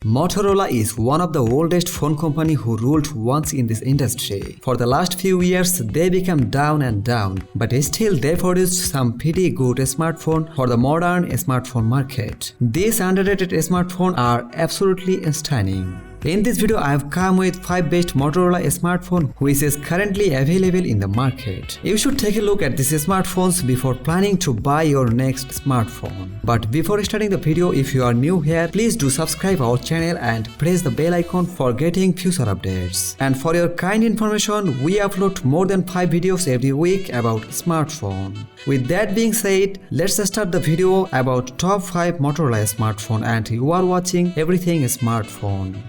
Motorola is one of the oldest phone company who ruled once in this industry. For the last few years, they became down and down, but still they produced some pretty good smartphone for the modern smartphone market. These underrated smartphones are absolutely stunning. In this video, I have come with 5 best Motorola smartphone which is currently available in the market. You should take a look at these smartphones before planning to buy your next smartphone. But before starting the video, if you are new here, please do subscribe our channel and press the bell icon for getting future updates. And for your kind information, we upload more than 5 videos every week about smartphone. With that being said, let's start the video about top 5 Motorola smartphone, and you are watching Everything Smartphone.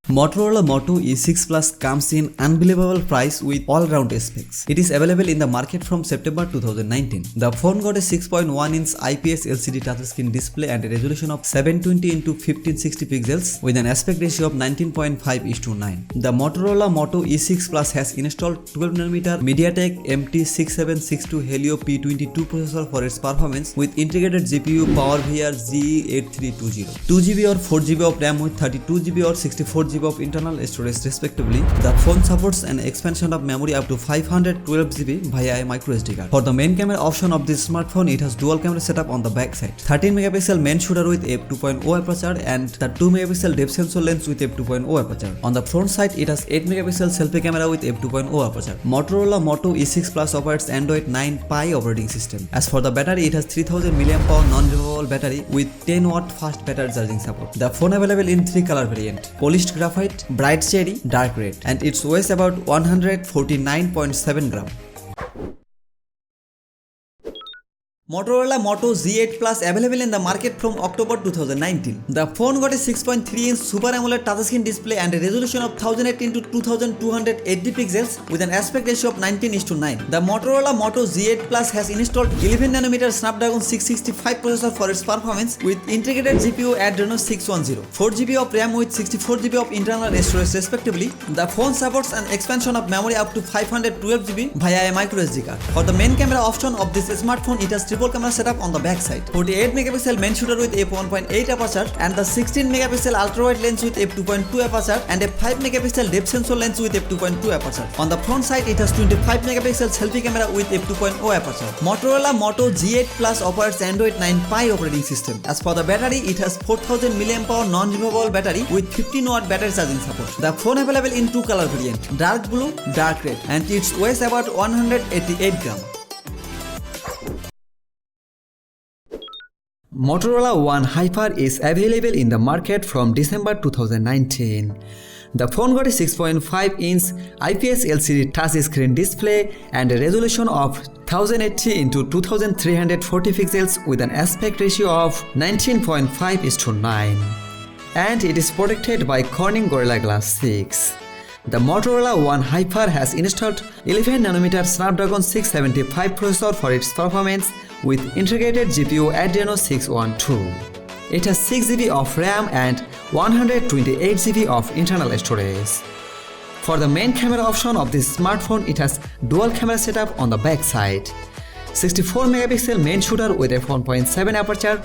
Motorola Moto E6 Plus comes in unbelievable price with all-round specs. It is available in the market from September 2019. The phone got a 6.1-inch IPS LCD touchscreen display and a resolution of 720x1560 pixels with an aspect ratio of 19.5:9. The Motorola Moto E6 Plus has installed 12nm MediaTek MT6762 Helio P22 processor for its performance with integrated GPU PowerVR G8320. 2GB or 4GB of RAM with 32GB or 64GB of internal storage respectively. The phone supports an expansion of memory up to 512GB via a microSD card. For the main camera option of this smartphone, it has dual camera setup on the back side. 13MP main shooter with f2.0 aperture and the 2MP depth sensor lens with f2.0 aperture. On the front side, it has 8MP selfie camera with f2.0 aperture. Motorola Moto E6 Plus operates Android 9 Pie operating system. As for the battery, it has 3000 mAh non-removable battery with 10W fast battery charging support. The phone available in 3 color variant: polished graphite, bright cherry, dark red, and it weighs about 149.7 grams. Motorola Moto Z8 Plus available in the market from October 2019. The phone got a 6.3-inch Super AMOLED touchscreen display and a resolution of 1080x2280 pixels with an aspect ratio of 19:9. The Motorola Moto Z8 Plus has installed 11nm Snapdragon 665 processor for its performance with integrated GPU Adreno 610, 4GB of RAM with 64GB of internal storage respectively. The phone supports an expansion of memory up to 512GB via a microSD card. For the main camera option of this smartphone, it has triple camera setup on the back side, 48MP main shooter with f1.8 aperture and the 16MP ultra-wide lens with f2.2 aperture and a 5MP depth sensor lens with f2.2 aperture. On the front side, it has 25MP selfie camera with f2.0 aperture. Motorola Moto G8 Plus operates Android 9 Pie operating system. As for the battery, it has 4000 mAh non-removable battery with 15W battery charging support. The phone available in 2 color variant: dark blue, dark red, and it weighs about 188 grams. Motorola One Hyper is available in the market from December 2019. The phone got a 6.5-inch IPS LCD touchscreen display and a resolution of 1080x2340 pixels with an aspect ratio of 19.5:9, and it is protected by Corning Gorilla Glass 6. The Motorola One Hyper has installed 11nm Snapdragon 675 processor for its performance with integrated GPU Adreno 612. It has 6GB of RAM and 128GB of internal storage. For the main camera option of this smartphone, it has dual camera setup on the back side, 64MP main shooter with f1.7 aperture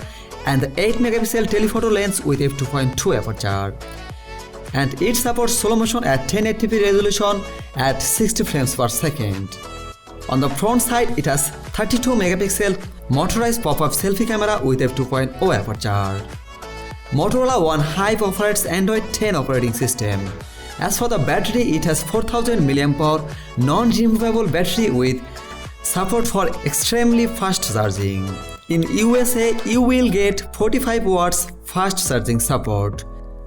and the 8MP telephoto lens with f2.2 aperture. And it supports slow motion at 1080p resolution at 60 frames per second. On the front side, it has 32MP motorized pop-up selfie camera with f2.0 aperture. Motorola One Hyper operates Android 10 operating system. As for the battery, it has 4000 mAh non-removable battery with support for extremely fast charging. In USA, you will get 45 watts fast charging support.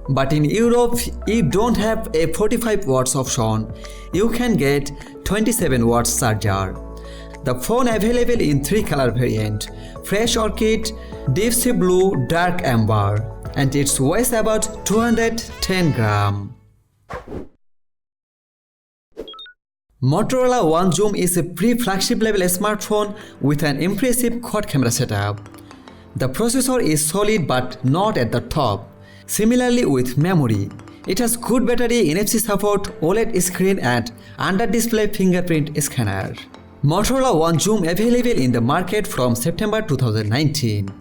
But in Europe, you don't have a 45 watts option. You can get 27 watts charger. The phone available in 3 color variant: fresh orchid, deep sea blue, dark amber, and it weighs about 210 grams. Motorola One Zoom is a pre-flagship level smartphone with an impressive quad camera setup. The processor is solid but not at the top. Similarly with memory, it has good battery, NFC support, OLED screen and under-display fingerprint scanner. Motorola One Zoom available in the market from September 2019.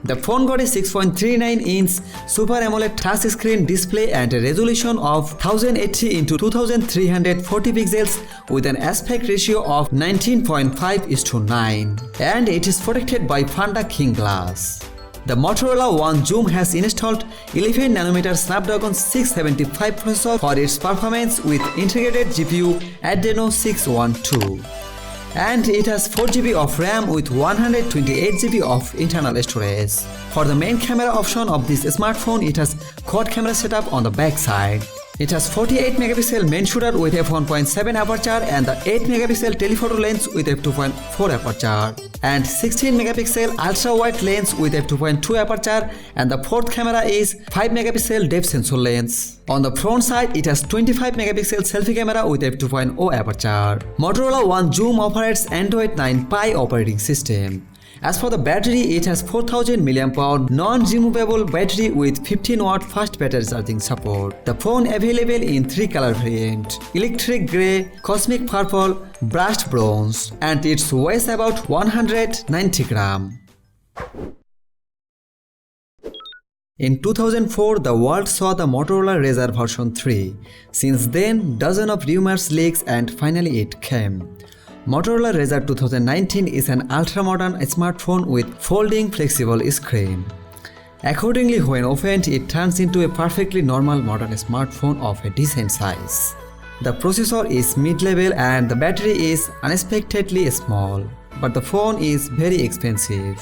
The phone got a 6.39-inch Super AMOLED touchscreen display and a resolution of 1080 x 2340 pixels with an aspect ratio of 19.5:9, and it is protected by Panda King glass. The Motorola One Zoom has installed 11nm Snapdragon 675 processor for its performance with integrated GPU Adreno 612. And it has 4GB of RAM with 128GB of internal storage. For the main camera option of this smartphone, it has quad camera setup on the back side. It has 48MP main shooter with f1.7 aperture and the 8MP telephoto lens with f2.4 aperture, and 16MP ultra-wide lens with f2.2 aperture, and the fourth camera is 5MP depth sensor lens. On the front side, it has 25MP selfie camera with f2.0 aperture. Motorola One Zoom operates Android 9 Pie operating system. As for the battery, it has 4000 mAh non-removable battery with 15W fast battery charging support. The phone available in 3 color variants: electric grey, cosmic purple, brushed bronze, and it weighs about 190 grams. In 2004, the world saw the Motorola Razr version 3. Since then, dozens of rumors, leaks, and finally it came. Motorola Razr 2019 is an ultra-modern smartphone with folding flexible screen. Accordingly, when opened, it turns into a perfectly normal modern smartphone of a decent size. The processor is mid-level and the battery is unexpectedly small, but the phone is very expensive.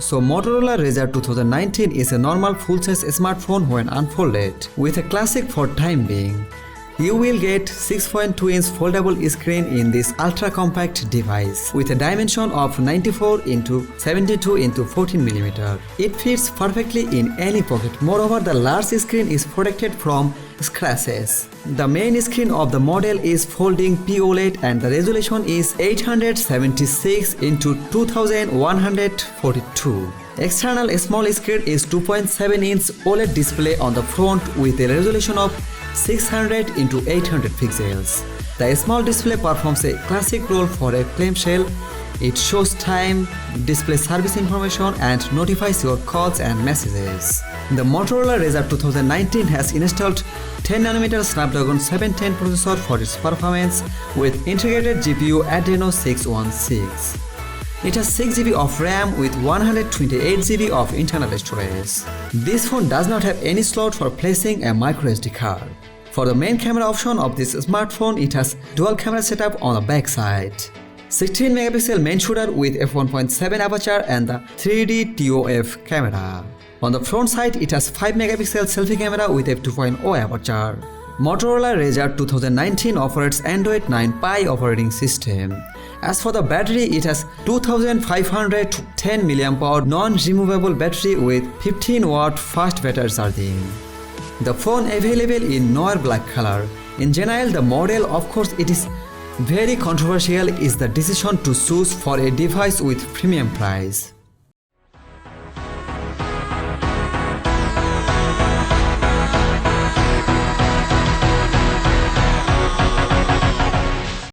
So Motorola Razr 2019 is a normal full-size smartphone when unfolded, with a classic for time being. You will get 6.2-inch foldable screen in this ultra-compact device with a dimension of 94x72x14mm. It fits perfectly in any pocket. Moreover, the large screen is protected from scratches. The main screen of the model is folding POLED and the resolution is 876x2142. External small screen is 2.7-inch OLED display on the front with a resolution of 600x800 pixels. The small display performs a classic role for a clamshell. It shows time, displays service information, and notifies your calls and messages. The Motorola Razr 2019 has installed 10nm Snapdragon 710 processor for its performance with integrated GPU Adreno 616. It has 6GB of RAM with 128GB of internal storage. This phone does not have any slot for placing a microSD card. For the main camera option of this smartphone, it has dual camera setup on the back side. 16MP main shooter with f1.7 aperture and the 3D TOF camera. On the front side, it has 5MP selfie camera with f2.0 aperture. Motorola Razr 2019 operates Android 9 Pie operating system. As for the battery, it has 2510 mAh non-removable battery with 15W fast battery charging. The phone available in Noir black color. In general, the model, of course, it is very controversial is the decision to choose for a device with premium price.